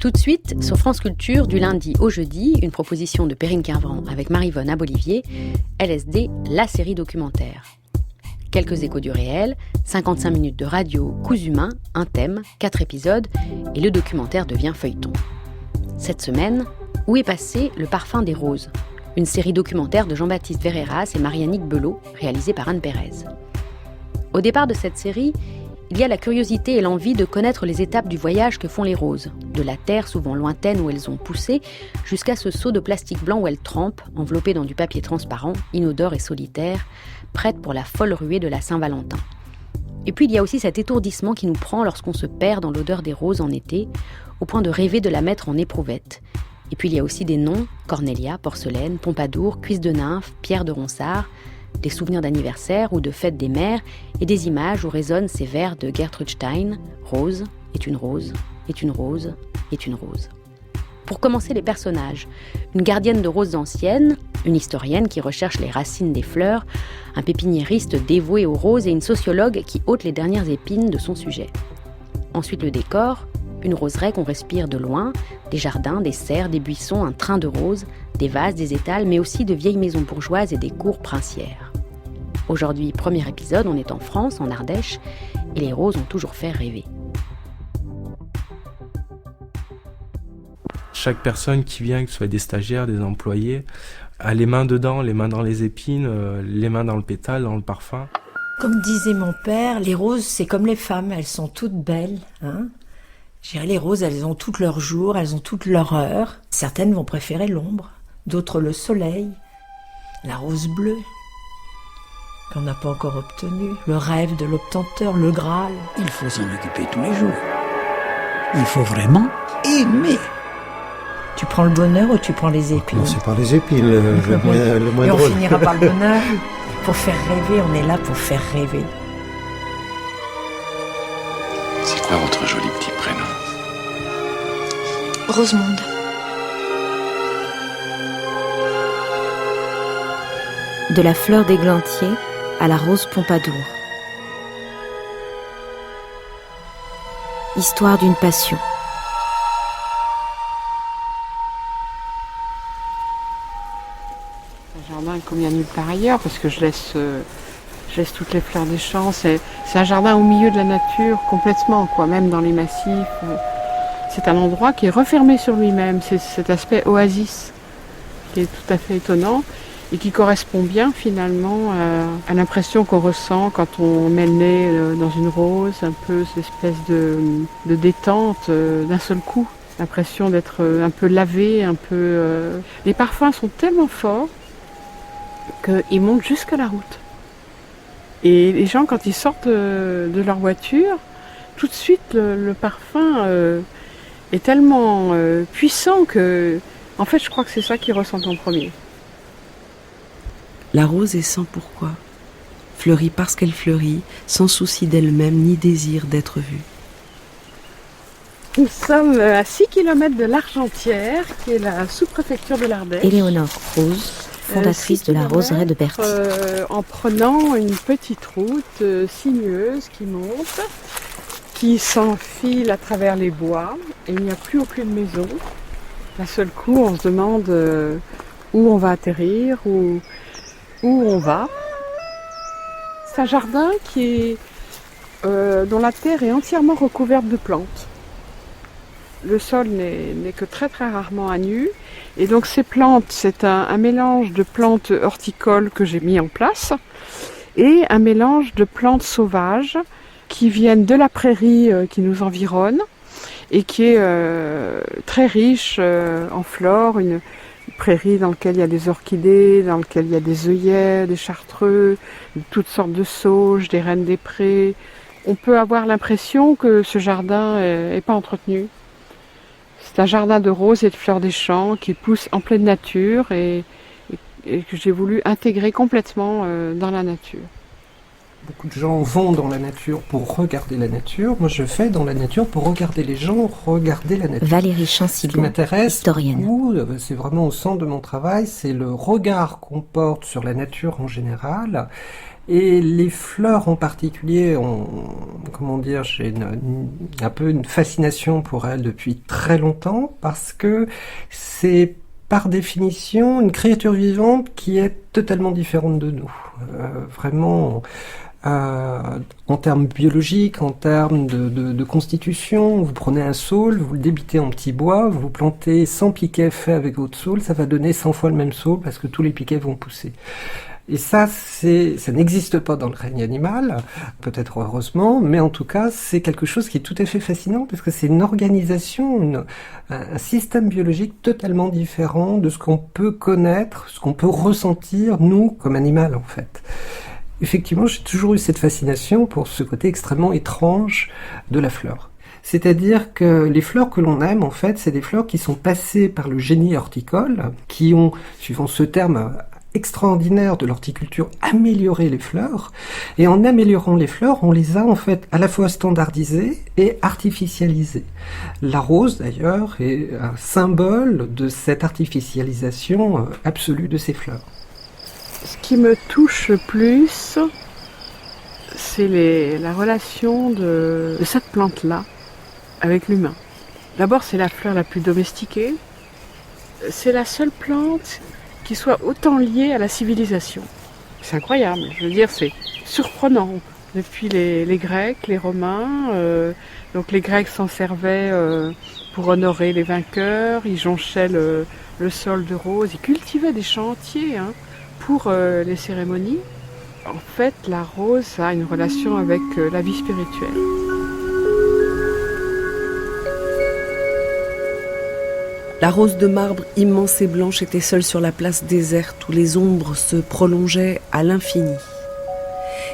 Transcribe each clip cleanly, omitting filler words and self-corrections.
Tout de suite, sur France Culture, du lundi au jeudi, une proposition de Perrine Quinvran avec Maryvonne Abolivier, LSD, la série documentaire. Quelques échos du réel, 55 minutes de radio, coups humains, un thème, 4 épisodes, et le documentaire devient feuilleton. Cette semaine, où est passé le parfum des roses ? Une série documentaire de Jean-Baptiste Verreras et Marie-Annick Belot, réalisée par Anne Pérez. Au départ de cette série, il y a la curiosité et l'envie de connaître les étapes du voyage que font les roses, de la terre souvent lointaine où elles ont poussé, jusqu'à ce seau de plastique blanc où elles trempent, enveloppées dans du papier transparent, inodore et solitaire, prêtes pour la folle ruée de la Saint-Valentin. Et puis il y a aussi cet étourdissement qui nous prend lorsqu'on se perd dans l'odeur des roses en été, au point de rêver de la mettre en éprouvette. Et puis il y a aussi des noms, Cornelia, Porcelaine, Pompadour, Cuisse de nymphe, Pierre de Ronsard, des souvenirs d'anniversaire ou de fêtes des mères et des images où résonnent ces vers de Gertrude Stein, Rose est une rose, est une rose, est une rose. Pour commencer, les personnages. Une gardienne de roses anciennes, une historienne qui recherche les racines des fleurs, un pépiniériste dévoué aux roses et une sociologue qui ôte les dernières épines de son sujet. Ensuite, le décor, une roseraie qu'on respire de loin, des jardins, des serres, des buissons, un train de roses, des vases, des étals, mais aussi de vieilles maisons bourgeoises et des cours princières. Aujourd'hui, premier épisode, on est en France, en Ardèche, et les roses ont toujours fait rêver. Chaque personne qui vient, que ce soit des stagiaires, des employés, a les mains dedans, les mains dans les épines, les mains dans le pétale, dans le parfum. Comme disait mon père, les roses, c'est comme les femmes, elles sont toutes belles, hein. Je dirais, les roses, elles ont toutes leurs jours, elles ont toutes leurs heures. Certaines vont préférer l'ombre, d'autres le soleil. La rose bleue, qu'on n'a pas encore obtenue, le rêve de l'obtenteur, le Graal. Il faut s'en occuper tous les jours. Il faut vraiment aimer. Tu prends le bonheur ou tu prends les épines ? Non, c'est par les épines, le moins et on drôle. finira par le bonheur. Pour faire rêver, on est là pour faire rêver. C'est quoi votre joli petit prénom ? Rosemonde. De la fleur d'églantier à la rose Pompadour. Histoire d'une passion. Un jardin comme il n'y a nulle part ailleurs, parce que je laisse toutes les fleurs des champs. C'est un jardin au milieu de la nature, complètement, quoi, même dans les massifs. C'est un endroit qui est refermé sur lui-même. C'est cet aspect oasis qui est tout à fait étonnant et qui correspond bien finalement à l'impression qu'on ressent quand on met le nez dans une rose, un peu cette espèce de détente d'un seul coup. L'impression d'être un peu lavé, un peu... Les parfums sont tellement forts qu'ils montent jusqu'à la route. Et les gens, quand ils sortent de leur voiture, tout de suite, le parfum est tellement puissant que, en fait, je crois que c'est ça qu'ils ressentent en premier. La rose est sans pourquoi, fleurit parce qu'elle fleurit, sans souci d'elle-même ni désir d'être vue. Nous sommes à 6 km de l'Argentière, qui est la sous-préfecture de l'Ardèche. Éléonore Cruz, fondatrice de la roseraie de Berthier. En prenant une petite route sinueuse qui monte, qui s'enfile à travers les bois, et il n'y a plus aucune maison. D'un seul coup, on se demande où on va atterrir, où on va. C'est un jardin dont la terre est entièrement recouverte de plantes. Le sol n'est que très très rarement à nu. Et donc ces plantes, c'est un mélange de plantes horticoles que j'ai mis en place et un mélange de plantes sauvages qui viennent de la prairie qui nous environne et qui est très riche en flore, une prairie dans laquelle il y a des orchidées, dans laquelle il y a des œillets, des chartreux, toutes sortes de sauges, des rennes des prés. On peut avoir l'impression que ce jardin n'est pas entretenu. C'est un jardin de roses et de fleurs des champs qui pousse en pleine nature et que j'ai voulu intégrer complètement dans la nature. Beaucoup de gens vont dans la nature pour regarder la nature. Moi, je vais dans la nature pour regarder les gens regarder la nature. Valérie Ce Chancillon, qui m'intéresse, historienne. c'est vraiment au centre de mon travail, c'est le regard qu'on porte sur la nature en général. Et les fleurs en particulier, j'ai un peu une fascination pour elles depuis très longtemps, parce que c'est par définition une créature vivante qui est totalement différente de nous. Vraiment, en termes biologiques, en termes de constitution, vous prenez un saule, vous le débitez en petits bois, vous plantez 100 piquets faits avec votre saule, ça va donner 100 fois le même saule parce que tous les piquets vont pousser. Et ça n'existe pas dans le règne animal, peut-être heureusement, mais en tout cas, c'est quelque chose qui est tout à fait fascinant parce que c'est une organisation, un système biologique totalement différent de ce qu'on peut connaître, ce qu'on peut ressentir, nous, comme animal, en fait. Effectivement, j'ai toujours eu cette fascination pour ce côté extrêmement étrange de la fleur. C'est-à-dire que les fleurs que l'on aime, en fait, c'est des fleurs qui sont passées par le génie horticole, qui ont, suivant ce terme extraordinaire de l'horticulture, amélioré les fleurs. Et en améliorant les fleurs, on les a en fait à la fois standardisées et artificialisées. La rose, d'ailleurs, est un symbole de cette artificialisation absolue de ces fleurs. Ce qui me touche le plus, c'est la relation de cette plante-là avec l'humain. D'abord, c'est la fleur la plus domestiquée. C'est la seule plante qui soit autant liée à la civilisation. C'est incroyable, je veux dire, c'est surprenant. Depuis les Grecs, les Romains, donc les Grecs s'en servaient pour honorer les vainqueurs, ils jonchaient le sol de roses, ils cultivaient des champs entiers pour les cérémonies. En fait, la rose a une relation avec la vie spirituelle. La rose de marbre immense et blanche était seule sur la place déserte où les ombres se prolongeaient à l'infini.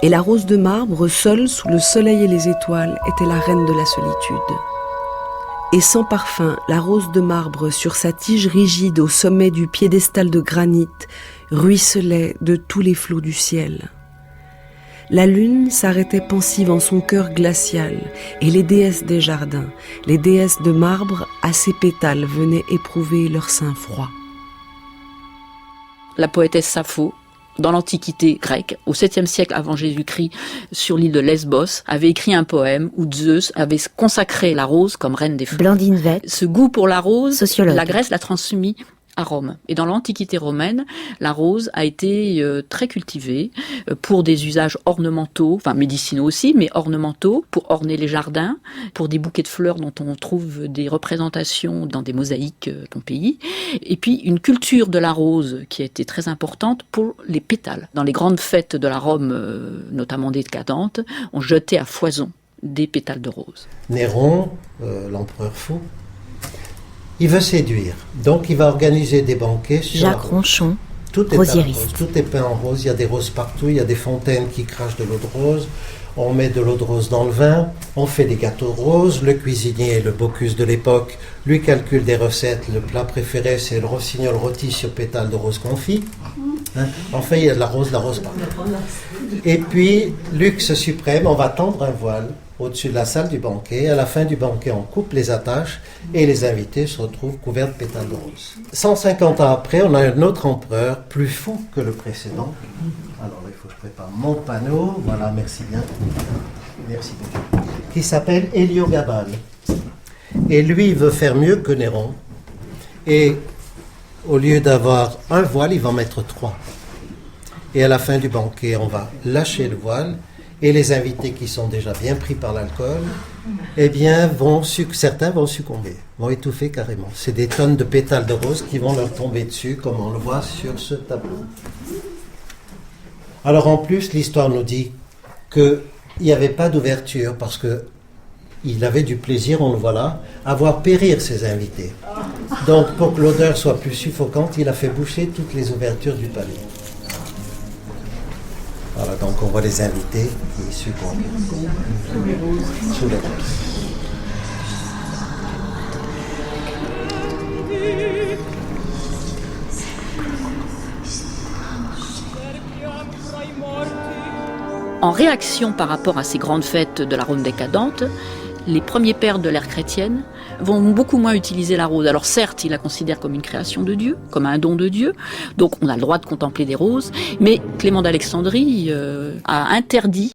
Et la rose de marbre, seule sous le soleil et les étoiles, était la reine de la solitude. Et sans parfum, la rose de marbre, sur sa tige rigide au sommet du piédestal de granit, ruisselait de tous les flots du ciel. La lune s'arrêtait pensive en son cœur glacial, et les déesses des jardins, les déesses de marbre, à ses pétales venaient éprouver leur sein froid. La poétesse Sappho, dans l'Antiquité grecque, au 7e siècle avant Jésus-Christ, sur l'île de Lesbos, avait écrit un poème où Zeus avait consacré la rose comme reine des fleurs. Blandine Vett, Ce goût pour la rose, sociologue. la Grèce l'a transmis à Rome. Et dans l'Antiquité romaine, la rose a été très cultivée pour des usages ornementaux, enfin médicinaux aussi, mais ornementaux, pour orner les jardins, pour des bouquets de fleurs dont on trouve des représentations dans des mosaïques dans le pays. Et puis une culture de la rose qui a été très importante pour les pétales. Dans les grandes fêtes de la Rome, notamment décadente, on jetait à foison des pétales de rose. Néron, l'empereur fou, il veut séduire. Donc il va organiser des banquets sur Jacques Ronchon, tout est rosieriste. Tout est peint en rose, il y a des roses partout, il y a des fontaines qui crachent de l'eau de rose, on met de l'eau de rose dans le vin, on fait des gâteaux de rose, le cuisinier, le Bocuse de l'époque, lui calcule des recettes, le plat préféré c'est le rossignol rôti sur pétales de rose confit. Enfin il y a de la rose partout. Et puis, luxe suprême, on va tendre un voile au-dessus de la salle du banquet. À la fin du banquet, on coupe les attaches et les invités se retrouvent couverts de pétales de rose. 150 ans après, on a un autre empereur, plus fou que le précédent. Alors, il faut que je prépare mon panneau. Voilà, merci bien. Merci beaucoup. Qui s'appelle Héliogabale. Et lui, il veut faire mieux que Néron. Et au lieu d'avoir un voile, il va en mettre 3. Et à la fin du banquet, on va lâcher le voile. Et les invités qui sont déjà bien pris par l'alcool, eh bien, certains vont succomber, vont étouffer carrément. C'est des tonnes de pétales de rose qui vont leur tomber dessus, comme on le voit sur ce tableau. Alors en plus, l'histoire nous dit qu'il n'y avait pas d'ouverture, parce qu'il avait du plaisir, on le voit là, à voir périr ses invités. Donc pour que l'odeur soit plus suffocante, il a fait boucher toutes les ouvertures du palais. Voilà, donc on voit les invités qui succombent sous les roses. En réaction par rapport à ces grandes fêtes de la Rome décadente, les premiers pères de l'ère chrétienne vont beaucoup moins utiliser la rose. Alors certes, ils la considèrent comme une création de Dieu, comme un don de Dieu, donc on a le droit de contempler des roses, mais Clément d'Alexandrie a interdit